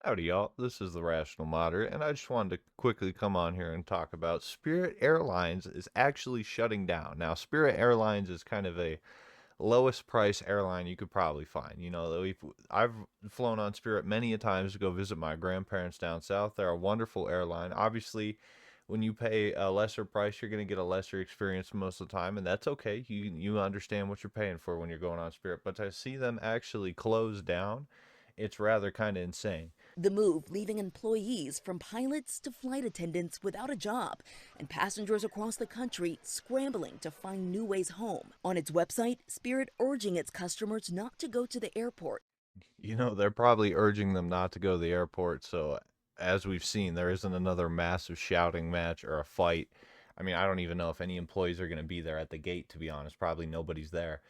Howdy, y'all. This is the Rational Moderate, and I just wanted to quickly come on here and talk about Spirit Airlines is actually shutting down. Now, Spirit Airlines is kind of a lowest price airline you could probably find. I've flown on Spirit many a times to go visit my grandparents down south. They're a wonderful airline. Obviously, when you pay a lesser price, you're going to get a lesser experience most of the time, and that's okay. You understand what you're paying for when you're going on Spirit, but to see them actually close down, it's rather kind of insane. The move leaving employees from pilots to flight attendants without a job, and passengers across the country scrambling to find new ways home. On its website, Spirit urging its customers not to go to the airport. They're probably urging them not to go to the airport. So, as we've seen, there isn't another massive shouting match or a fight. I mean, I don't even know if any employees are going to be there at the gate, to be honest. Probably nobody's there.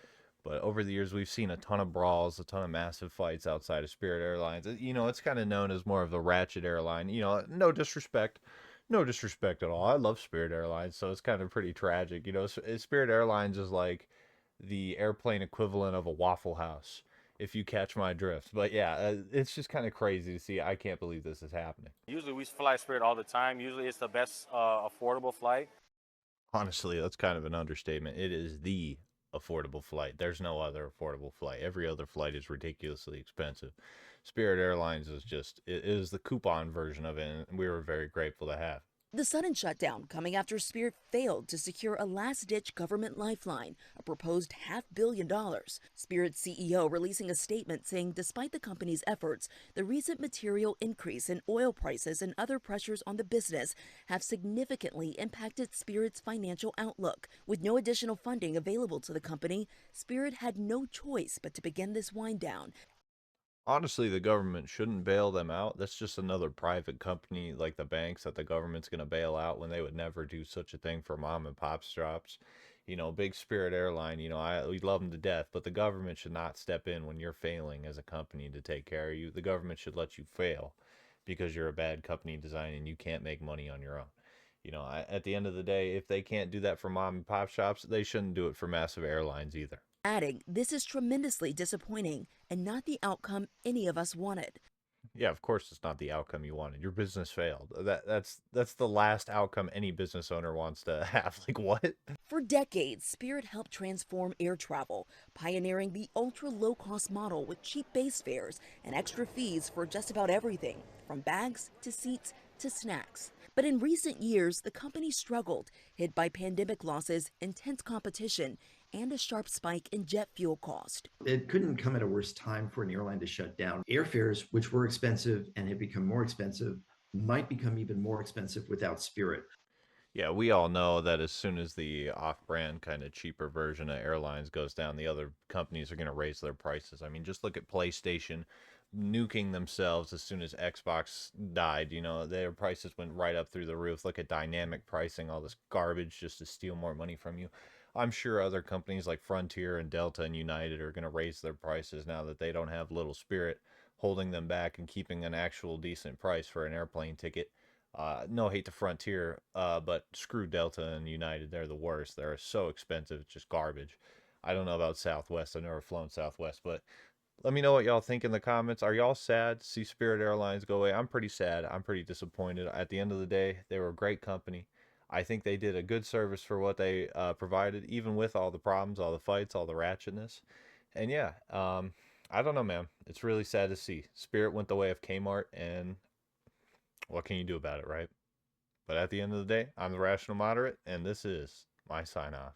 But over the years, we've seen a ton of brawls, a ton of massive fights outside of Spirit Airlines. It's kind of known as more of the ratchet airline. No disrespect. No disrespect at all. I love Spirit Airlines, so it's kind of pretty tragic. Spirit Airlines is like the airplane equivalent of a Waffle House, if you catch my drift. But yeah, it's just kind of crazy to see. I can't believe this is happening. Usually we fly Spirit all the time. Usually it's the best affordable flight. Honestly, that's kind of an understatement. It is the affordable flight. There's no other affordable flight. Every other flight is ridiculously expensive. Spirit Airlines it is the coupon version of it, and we were very grateful to have. The sudden shutdown coming after Spirit failed to secure a last ditch government lifeline, a proposed $500 million. Spirit's CEO releasing a statement saying despite the company's efforts, the recent material increase in oil prices and other pressures on the business have significantly impacted Spirit's financial outlook. With no additional funding available to the company, Spirit had no choice but to begin this wind down. Honestly, the government shouldn't bail them out. That's just another private company like the banks that the government's going to bail out when they would never do such a thing for mom and pop shops. Big Spirit Airline, we love them to death, but the government should not step in when you're failing as a company to take care of you. The government should let you fail because you're a bad company design and you can't make money on your own. At the end of the day, if they can't do that for mom and pop shops, they shouldn't do it for massive airlines either. Adding, this is tremendously disappointing and not the outcome any of us wanted. Yeah, of course it's not the outcome you wanted. Your business failed. That's the last outcome any business owner wants to have. Like what? For decades, Spirit helped transform air travel, pioneering the ultra low cost model with cheap base fares and extra fees for just about everything, from bags to seats to snacks. But in recent years, the company struggled, hit by pandemic losses, intense competition, and a sharp spike in jet fuel cost. It couldn't come at a worse time for an airline to shut down. Airfares, which were expensive and have become more expensive, might become even more expensive without Spirit. Yeah, we all know that as soon as the off-brand kind of cheaper version of airlines goes down, the other companies are going to raise their prices. I mean, just look at PlayStation nuking themselves as soon as Xbox died. Their prices went right up through the roof. Look at dynamic pricing, all this garbage just to steal more money from you. I'm sure other companies like Frontier and Delta and United are going to raise their prices now that they don't have Little Spirit holding them back and keeping an actual decent price for an airplane ticket. No hate to Frontier, but screw Delta and United. They're the worst. They're so expensive. It's just garbage. I don't know about Southwest. I've never flown Southwest, but let me know what y'all think in the comments. Are y'all sad to see Spirit Airlines go away? I'm pretty sad. I'm pretty disappointed. At the end of the day, they were a great company. I think they did a good service for what they provided, even with all the problems, all the fights, all the ratchetness. And yeah, I don't know, man. It's really sad to see. Spirit went the way of Kmart, and what can you do about it, right? But at the end of the day, I'm the Rational Moderate, and this is my sign off.